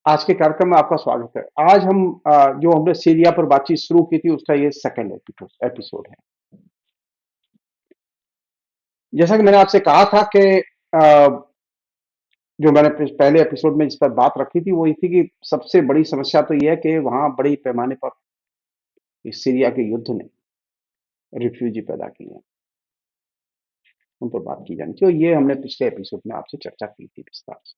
आज के कार्यक्रम में आपका स्वागत है। आज हम जो हमने सीरिया पर बातचीत शुरू की थी उसका ये सेकंड एपिसोड है। जैसा कि मैंने आपसे कहा था कि जो मैंने पहले एपिसोड में जिस पर बात रखी थी वो ये थी कि सबसे बड़ी समस्या तो ये है कि वहां बड़ी पैमाने पर इस सीरिया के युद्ध ने रिफ्यूजी पैदा किए हैं। उन पर बात की जानी चाहिए और ये हमने पिछले एपिसोड में आपसे चर्चा की थी विस्तार से।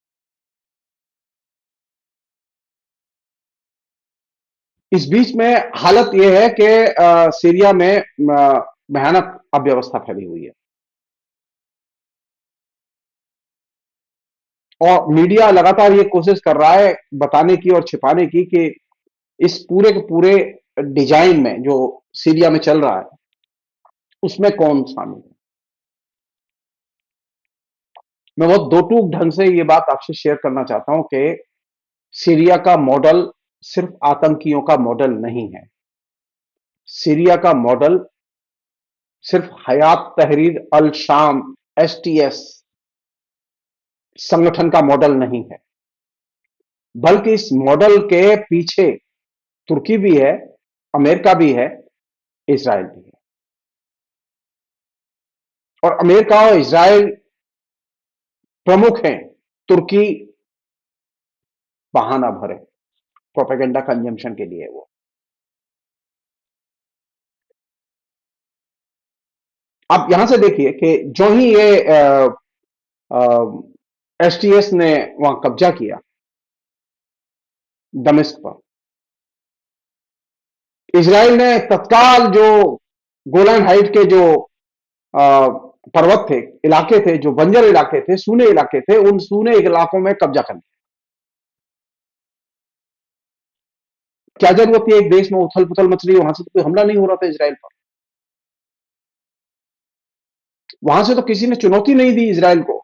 इस बीच में हालत यह है कि सीरिया में भयानक अव्यवस्था फैली हुई है और मीडिया लगातार ये कोशिश कर रहा है बताने की और छिपाने की कि इस पूरे के पूरे डिजाइन में जो सीरिया में चल रहा है उसमें कौन शामिल है। मैं बहुत दो टूक ढंग से ये बात आपसे शेयर करना चाहता हूं कि सीरिया का मॉडल सिर्फ आतंकियों का मॉडल नहीं है। सीरिया का मॉडल सिर्फ हयात तहरीर अल शाम एसटीएस संगठन का मॉडल नहीं है, बल्कि इस मॉडल के पीछे तुर्की भी है, अमेरिका भी है, इसराइल भी है। और अमेरिका और इसराइल प्रमुख हैं। तुर्की बहाना भरे प्रोपेगेंडा कंजम्पशन के लिए वो। आप यहां से देखिए कि जो ही ये एसटीएस ने वहां कब्जा किया दमिश्क पर, इसराइल ने तत्काल जो गोलान हाइट के जो पर्वत थे, इलाके थे, जो बंजर इलाके थे, सूने इलाके थे, उन सूने इलाकों में कब्जा कर लिया। क्या जरूरत है एक देश में उथल पुथल मच रही है, वहां से तो कोई हमला नहीं हो रहा था इसराइल पर। वहां से तो किसी ने चुनौती नहीं दी इसराइल को।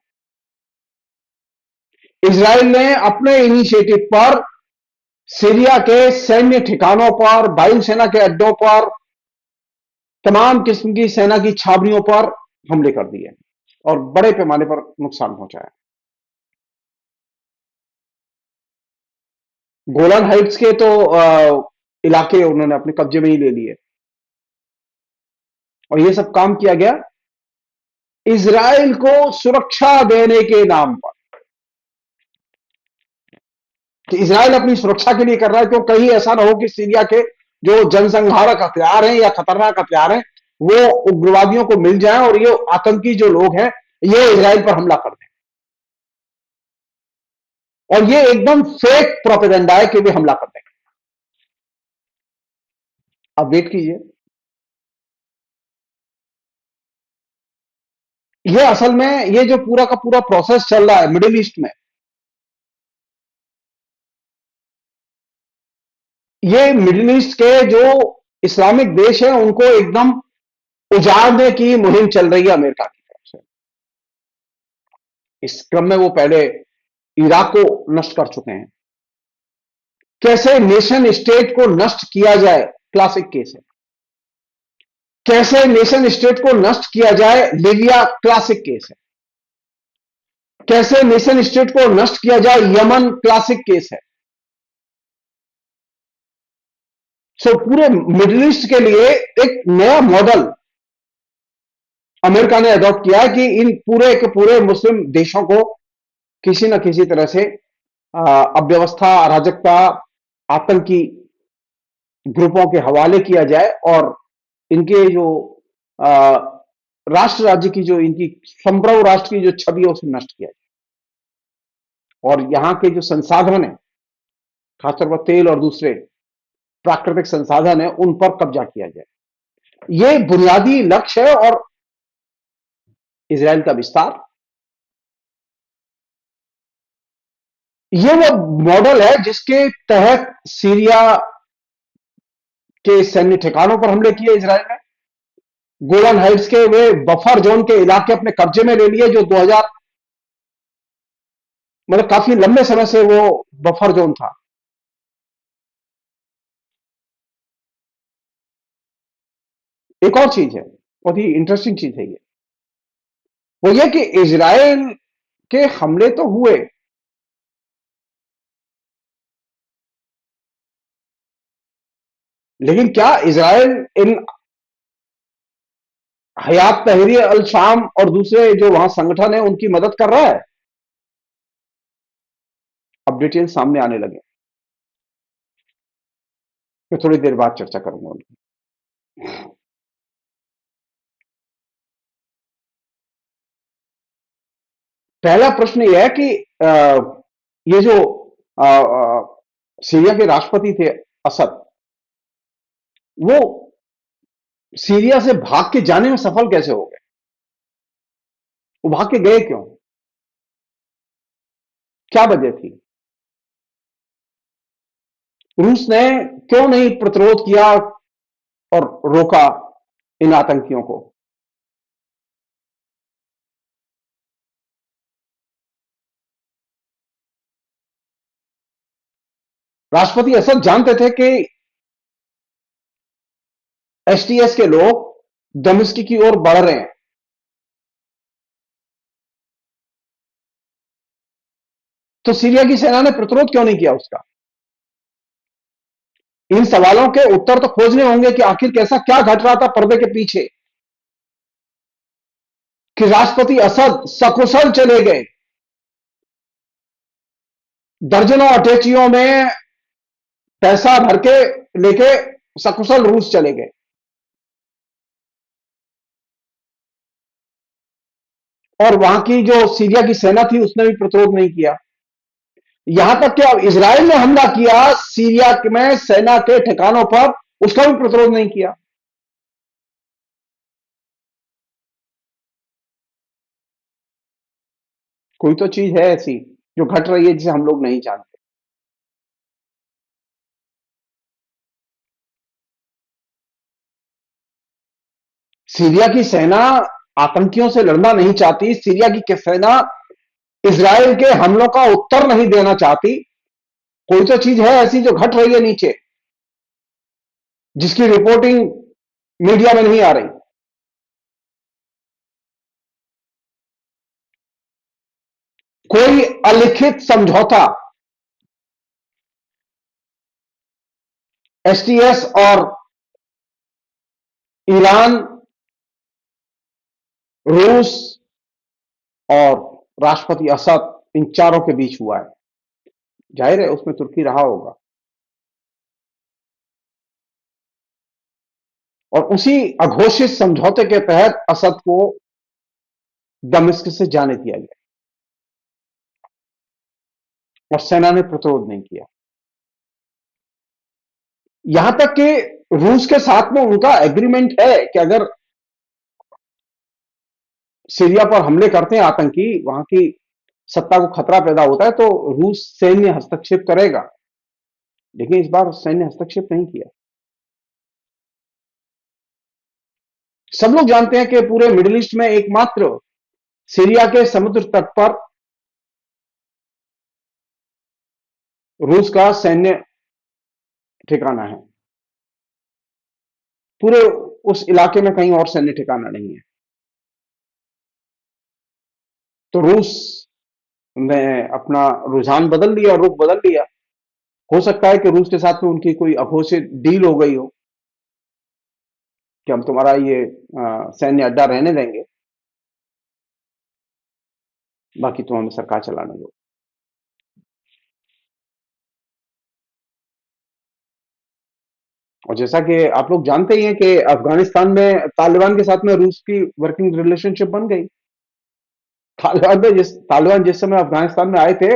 इसराइल ने अपने इनिशिएटिव पर सीरिया के सैन्य ठिकानों पर, वायुसेना के अड्डों पर, तमाम किस्म की सेना की छावनियों पर हमले कर दिए और बड़े पैमाने पर नुकसान पहुंचाया। गोलान हाइट्स के तो इलाके उन्होंने अपने कब्जे में ही ले लिए और यह सब काम किया गया इसराइल को सुरक्षा देने के नाम पर कि इसराइल अपनी सुरक्षा के लिए कर रहा है, क्यों कहीं ऐसा ना हो कि सीरिया के जो जनसंहारक हथियार हैं या खतरनाक हथियार हैं वो उग्रवादियों को मिल जाएं और ये आतंकी जो लोग हैं ये इसराइल पर हमला कर दें। और ये एकदम फेक प्रोपेगेंडा है कि वे हमला कर देंगे। अब वेट कीजिए, ये असल में ये जो पूरा का पूरा प्रोसेस चल रहा है मिडिल ईस्ट में, ये मिडिल ईस्ट के जो इस्लामिक देश है उनको एकदम उजाड़ने की मुहिम चल रही है अमेरिका की तरफ से। इस क्रम में वो पहले इराक को नष्ट कर चुके हैं। कैसे नेशन स्टेट को नष्ट किया जाए, क्लासिक केस है। कैसे नेशन स्टेट को नष्ट किया जाए, लीबिया, क्लासिक केस है। कैसे नेशन स्टेट को नष्ट किया जाए, यमन, क्लासिक केस है। सो पूरे मिडिल ईस्ट के लिए एक नया मॉडल अमेरिका ने अडॉप्ट किया है कि इन पूरे के पूरे मुस्लिम देशों को किसी न किसी तरह से अव्यवस्था, अराजकता, आतंकी ग्रुपों के हवाले किया जाए और इनके जो राष्ट्र राज्य की जो इनकी संप्रभु राष्ट्र की जो छवि है उसे नष्ट किया जाए और यहां के जो संसाधन है, खासतौर पर तेल और दूसरे प्राकृतिक संसाधन है, उन पर कब्जा किया जाए। ये बुनियादी लक्ष्य है और इसराइल का विस्तार ये वो मॉडल है जिसके तहत सीरिया के सैन्य ठिकानों पर हमले किए इसराइल ने। गोलान हाइट्स के वे बफर जोन के इलाके अपने कब्जे में ले लिए जो 2000 मतलब काफी लंबे समय से वो बफर जोन था। एक और चीज है, बहुत ही इंटरेस्टिंग चीज है ये, वो ये कि इजराइल के हमले तो हुए लेकिन क्या इजराइल इन हयात तहरीर अल शाम और दूसरे जो वहां संगठन है उनकी मदद कर रहा है? अब डिटेल सामने आने लगे। मैं थोड़ी देर बाद चर्चा करूंगा उनकी। पहला प्रश्न यह है कि ये जो सीरिया के राष्ट्रपति थे असद, वो सीरिया से भाग के जाने में सफल कैसे हो गए? वो भाग के गए क्यों? क्या वजह थी? रूस ने क्यों नहीं प्रतिरोध किया और रोका इन आतंकियों को? राष्ट्रपति असद जानते थे कि एसटीएस के लोग दमिश्क की ओर बढ़ रहे हैं, तो सीरिया की सेना ने प्रतिरोध क्यों नहीं किया उसका? इन सवालों के उत्तर तो खोजने होंगे कि आखिर कैसा क्या घट रहा था पर्दे के पीछे कि राष्ट्रपति असद सकुशल चले गए, दर्जनों अटैचियों में पैसा भर के लेके सकुशल रूस चले गए। और वहां की जो सीरिया की सेना थी उसने भी प्रतिरोध नहीं किया। यहां तक कि अब इजराइल ने हमला किया सीरिया में सेना के ठिकानों पर, उसका भी प्रतिरोध नहीं किया। कोई तो चीज है ऐसी जो घट रही है जिसे हम लोग नहीं जानते। सीरिया की सेना आतंकियों से लड़ना नहीं चाहती, सीरिया की सेना इजराइल के हमलों का उत्तर नहीं देना चाहती। कोई तो चीज है ऐसी जो घट रही है नीचे, जिसकी रिपोर्टिंग मीडिया में नहीं आ रही। कोई अलिखित समझौता एसटीएस और ईरान, रूस और राष्ट्रपति असद, इन चारों के बीच हुआ है। जाहिर है उसमें तुर्की रहा होगा, और उसी अघोषित समझौते के तहत असद को दमिश्क से जाने दिया गया और सेना ने प्रतिरोध नहीं किया। यहां तक कि रूस के साथ में उनका एग्रीमेंट है कि अगर सीरिया पर हमले करते हैं आतंकी, वहां की सत्ता को खतरा पैदा होता है तो रूस सैन्य हस्तक्षेप करेगा। लेकिन इस बार सैन्य हस्तक्षेप नहीं किया। सब लोग जानते हैं कि पूरे मिडिल ईस्ट में एकमात्र सीरिया के समुद्र तट पर रूस का सैन्य ठिकाना है। पूरे उस इलाके में कहीं और सैन्य ठिकाना नहीं है। तो रूस ने अपना रुझान बदल लिया, रुख बदल लिया। हो सकता है कि रूस के साथ में उनकी कोई अघोषित डील हो गई हो कि हम तुम्हारा ये सैन्य अड्डा रहने देंगे, बाकी तुम हमें सरकार चलाने दो। और जैसा कि आप लोग जानते ही हैं कि अफगानिस्तान में तालिबान के साथ में रूस की वर्किंग रिलेशनशिप बन गई। तालिबान जिस समय अफगानिस्तान में आए थे,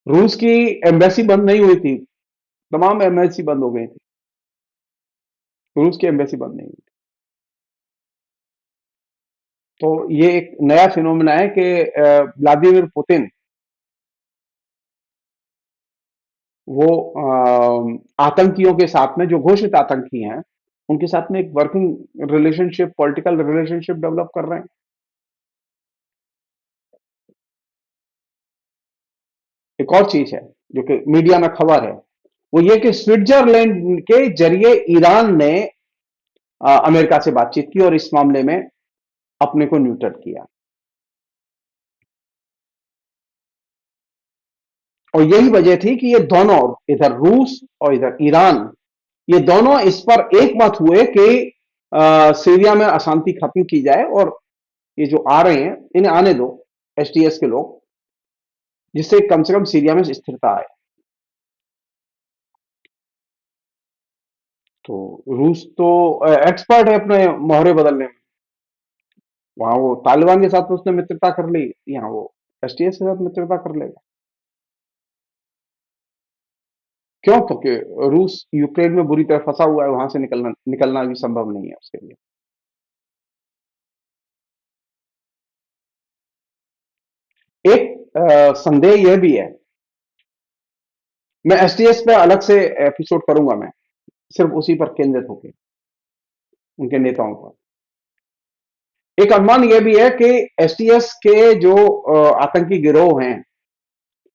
रूस की एम्बेसी बंद नहीं हुई थी। तमाम एम्बेसी बंद हो गई थी, रूस की एम्बेसी बंद नहीं हुई। तो ये एक नया फिनोमेना है कि व्लादिमीर पुतिन वो आतंकियों के साथ में, जो घोषित आतंकी हैं, उनके साथ में एक working relationship, political relationship develop कर रहे हैं। एक और चीज है जो कि मीडिया में खबर है, वो ये कि स्विट्जरलैंड के जरिए ईरान ने अमेरिका से बातचीत की और इस मामले में अपने को न्यूट्रल किया। और यही वजह थी कि ये दोनों, इधर रूस और इधर ईरान, ये दोनों इस पर एक मत हुए कि सीरिया में अशांति खत्म की जाए और ये जो आ रहे हैं इन्हें आने दो, एसटीएस के लोग, जिससे कम से कम सीरिया में स्थिरता आए। तो रूस तो एक्सपर्ट है अपने मोहरे बदलने में। वहां वो तालिबान के साथ तो उसने मित्रता कर ली, यहाँ वो एसटीएस के साथ मित्रता कर लेगा। क्यों? क्योंकि रूस यूक्रेन में बुरी तरह फंसा हुआ है, वहां से निकलना निकलना भी संभव नहीं है उसके लिए। एक संदेह यह भी है, मैं एसटीएस पे अलग से एपिसोड करूंगा, मैं सिर्फ उसी पर केंद्रित होकर, उनके नेताओं पर। एक अनुमान यह भी है कि एसटीएस के जो आतंकी गिरोह हैं,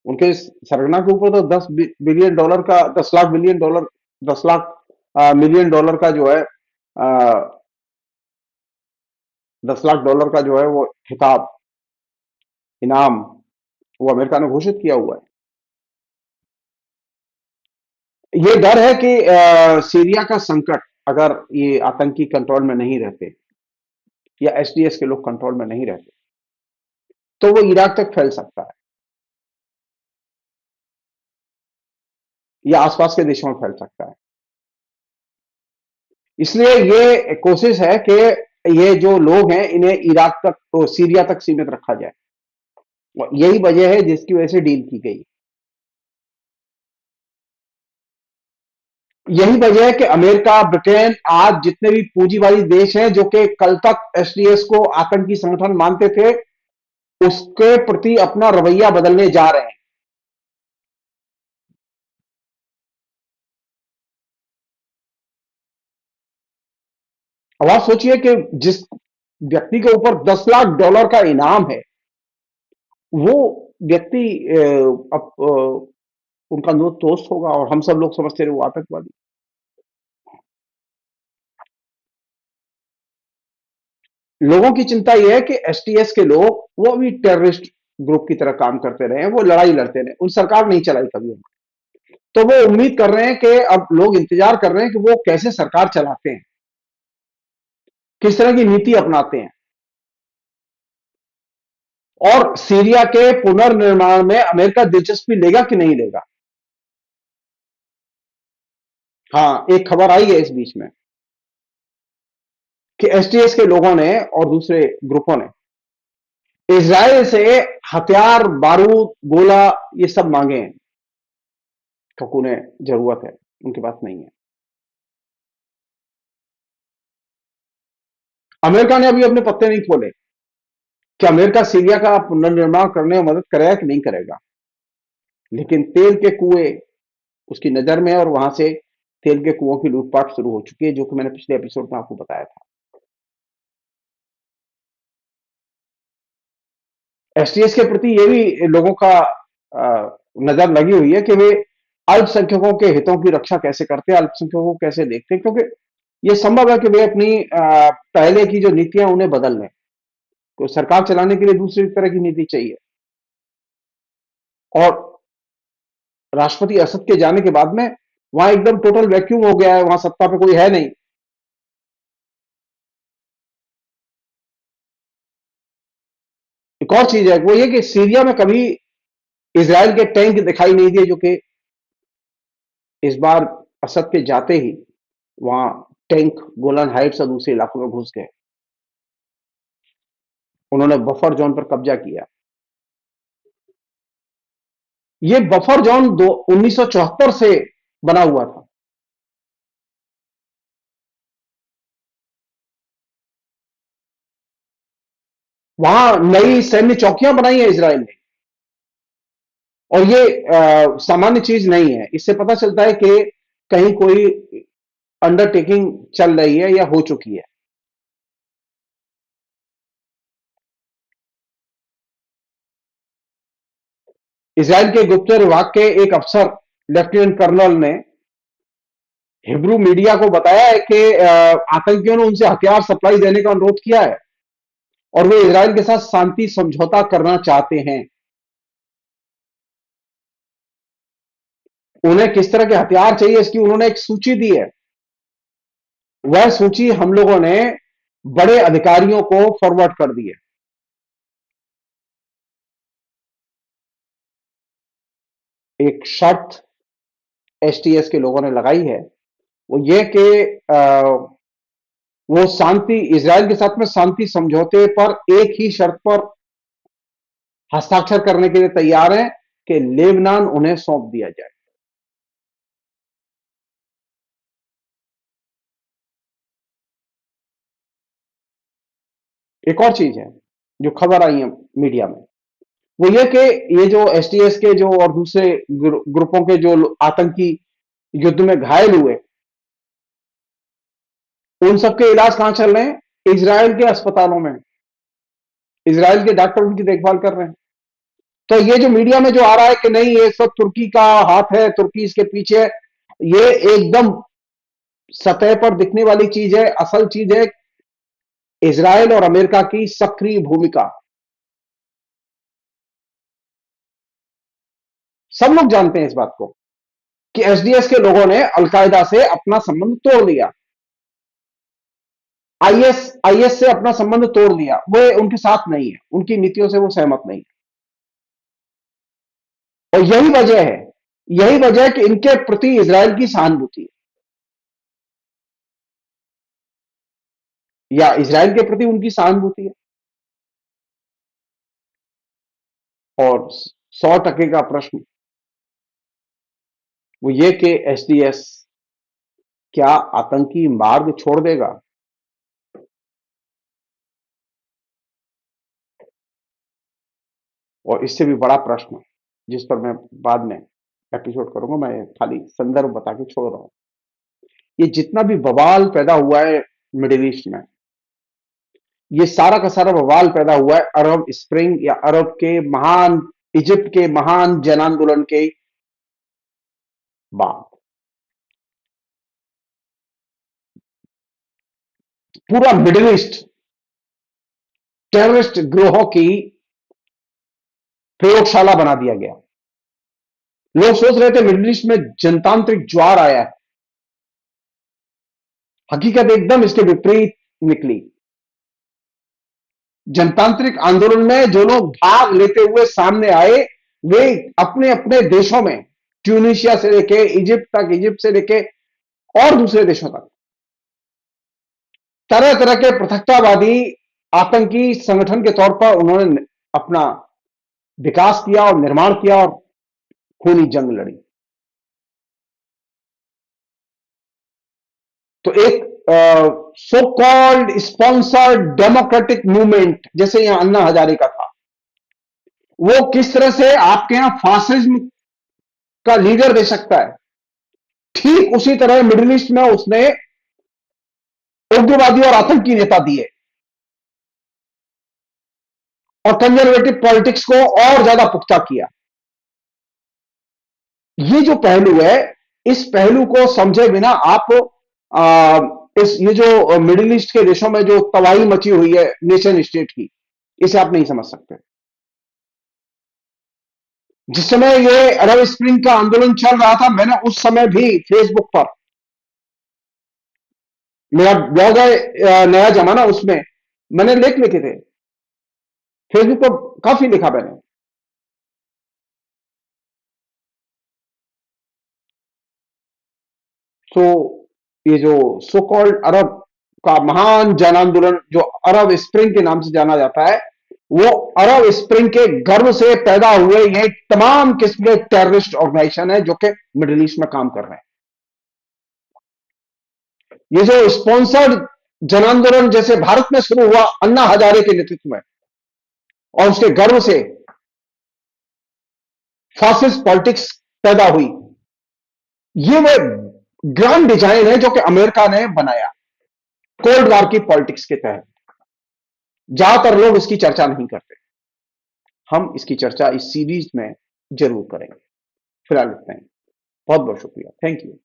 उनके सरगना के ऊपर तो 10 बिलियन डॉलर का, 10 lakh billion dollar, 10 lakh million dollar का जो है, 10 लाख डॉलर का जो है वो खिताब, इनाम, वो अमेरिका ने घोषित किया हुआ है। ये डर है कि सीरिया का संकट, अगर ये आतंकी कंट्रोल में नहीं रहते या एसडीएस के लोग कंट्रोल में नहीं रहते, तो वो इराक तक फैल सकता है या आसपास के देशों में फैल सकता है। इसलिए ये कोशिश है कि ये जो लोग हैं इन्हें इराक तक, तो सीरिया तक सीमित रखा जाए। और यही वजह है जिसकी वजह से डील की गई। यही वजह है कि अमेरिका, ब्रिटेन, आज जितने भी पूंजीवादी देश हैं जो कि कल तक एसडीएस को आतंकी संगठन मानते थे, उसके प्रति अपना रवैया बदलने जा रहे हैं। अब आप सोचिए कि जिस व्यक्ति के ऊपर 10 लाख डॉलर का इनाम है, वो व्यक्ति अब उनका दोस्त होगा और हम सब लोग समझते रहे वो आतंकवादी। लोगों की चिंता यह है कि एसटीएस के लोग वो अभी टेररिस्ट ग्रुप की तरह काम करते रहे, वो लड़ाई लड़ते रहे, उन सरकार नहीं चलाई कभी। तो वो उम्मीद कर रहे हैं कि अब लोग इंतजार कर रहे हैं कि वो कैसे सरकार चलाते हैं, किस तरह की नीति अपनाते हैं, और सीरिया के पुनर्निर्माण में अमेरिका दिलचस्पी लेगा कि नहीं लेगा। हाँ, एक खबर आई है इस बीच में कि एसटीएस के लोगों ने और दूसरे ग्रुपों ने इजराइल से हथियार, बारूद, गोला, ये सब मांगे हैं, क्योंकि उन्हें जरूरत है, उनके पास नहीं है। अमेरिका ने अभी अपने पत्ते नहीं खोले कि अमेरिका सीरिया का पुनर्निर्माण करने में मदद करेगा कि नहीं करेगा, लेकिन तेल के कुएं उसकी नजर में है और वहां से तेल के कुओं की लूटपाट शुरू हो चुकी है, जो कि मैंने पिछले एपिसोड में आपको बताया था। एसटीएस के प्रति ये भी लोगों का नजर लगी हुई है कि वे अल्पसंख्यकों के हितों की रक्षा कैसे करते हैं, अल्पसंख्यकों को कैसे देखते हैं, क्योंकि ये संभव है कि वे अपनी पहले की जो नीतियां उन्हें बदल लें। तो सरकार चलाने के लिए दूसरी तरह की नीति चाहिए। और राष्ट्रपति असद के जाने के बाद में वहां एकदम टोटल वैक्यूम हो गया है, वहां सत्ता पे कोई है नहीं। एक और चीज है वो ये कि सीरिया में कभी इसराइल के टैंक दिखाई नहीं दिए, जो कि इस बार असद के जाते ही वहां टैंक गोलन हाइट्स और दूसरे इलाकों में घुस गए। उन्होंने बफर जोन पर कब्जा किया। ये बफर जोन 1974 से बना हुआ था। वहां नई सैन्य चौकियां बनाई है इसराइल ने, और ये सामान्य चीज नहीं है। इससे पता चलता है कि कहीं कोई अंडरटेकिंग चल रही है या हो चुकी है। इसराइल के गुप्तचर विभाग के एक अफसर, लेफ्टिनेंट कर्नल ने हिब्रू मीडिया को बताया है कि आतंकियों ने उनसे हथियार सप्लाई देने का अनुरोध किया है और वे इसराइल के साथ शांति समझौता करना चाहते हैं। उन्हें किस तरह के हथियार चाहिए इसकी उन्होंने एक सूची दी है। वह सूची हम लोगों ने बड़े अधिकारियों को फॉरवर्ड कर दी है। एक शर्त एसटीएस के लोगों ने लगाई है, वो ये कि वो शांति, इजराइल के साथ में शांति समझौते पर एक ही शर्त पर हस्ताक्षर करने के लिए तैयार हैं कि लेबनान उन्हें सौंप दिया जाए। एक और चीज है जो खबर आई है मीडिया में, वो ये कि ये जो एसटीएस के जो और दूसरे ग्रुपों के जो आतंकी युद्ध में घायल हुए, उन सबके इलाज कहां चल रहे हैं? इजराइल के अस्पतालों में। इजराइल के डॉक्टर उनकी देखभाल कर रहे हैं। तो ये जो मीडिया में जो आ रहा है कि नहीं ये सब तुर्की का हाथ है, तुर्की इसके पीछे है, ये एकदम सतह पर दिखने वाली चीज है। असल चीज है इजराइल और अमेरिका की सक्रिय भूमिका। सब लोग जानते हैं इस बात को कि एसडीएस के लोगों ने अलकायदा से अपना संबंध तोड़ दिया, आईएस से अपना संबंध तोड़ दिया। वो उनके साथ नहीं है, उनकी नीतियों से वो सहमत नहीं है। और यही वजह है कि इनके प्रति इजराइल की सहानुभूति है, या इजराइल के प्रति उनकी सहानुभूति है। और 100% का प्रश्न वो ये कि एसडीएस क्या आतंकी मार्ग छोड़ देगा? और इससे भी बड़ा प्रश्न जिस पर मैं बाद में एपिसोड करूंगा, मैं खाली संदर्भ बता के छोड़ रहा हूं। ये जितना भी बवाल पैदा हुआ है मिडिल ईस्ट में, ये सारा का सारा बवाल पैदा हुआ है अरब स्प्रिंग या अरब के महान, इजिप्ट के महान जन आंदोलन के बाद। पूरा मिडिल ईस्ट टेररिस्ट ग्रोहों की प्रयोगशाला बना दिया गया। लोग सोच रहे थे मिडिल ईस्ट में जनतांत्रिक ज्वार आया है, हकीकत एकदम इसके विपरीत निकली। जनतांत्रिक आंदोलन में जो लोग भाग लेते हुए सामने आए, वे अपने अपने देशों में, ट्यूनीशिया से लेके इजिप्ट तक, इजिप्ट से लेके और दूसरे देशों तक, तरह तरह के पृथकतावादी आतंकी संगठन के तौर पर उन्होंने अपना विकास किया और निर्माण किया और खूनी जंग लड़ी। तो एक so called sponsored democratic movement, जैसे यहां अन्ना हजारे का था, वो किस तरह से आपके यहां फासिज्म का लीडर दे सकता है, ठीक उसी तरह मिडिल ईस्ट में उसने उग्रवादी और आतंकी नेता दिए और कंजर्वेटिव पॉलिटिक्स को और ज्यादा पुख्ता किया। ये जो पहलू है, इस पहलू को समझे बिना आप इस ये जो मिडिल ईस्ट के देशों में जो तबाही मची हुई है नेशन स्टेट की, इसे आप नहीं समझ सकते। जिस समय ये अरब स्प्रिंग का आंदोलन चल रहा था, मैंने उस समय भी फेसबुक पर, मेरा ब्लॉग है नया जमाना, उसमें मैंने लेख लिखे थे, फेसबुक पर काफी लिखा मैंने। सो ये जो सो कॉल्ड अरब का महान जन आंदोलन जो अरब स्प्रिंग के नाम से जाना जाता है, वो अरब स्प्रिंग के गर्भ से पैदा हुए ये तमाम किस्म के टेररिस्ट ऑर्गेनाइजेशन है जो कि मिडिल ईस्ट में काम कर रहे हैं। ये जो स्पॉन्सर्ड जन आंदोलन जैसे भारत में शुरू हुआ अन्ना हजारे के नेतृत्व में, और उसके गर्भ से फासिस्ट पॉलिटिक्स पैदा हुई, ये वो ग्रांड डिजाइन है जो कि अमेरिका ने बनाया कोल्ड वॉर की पॉलिटिक्स के तहत। ज्यादातर लोग इसकी चर्चा नहीं करते, हम इसकी चर्चा इस सीरीज में जरूर करेंगे। फिलहाल इतना ही। बहुत बहुत शुक्रिया, थैंक यू।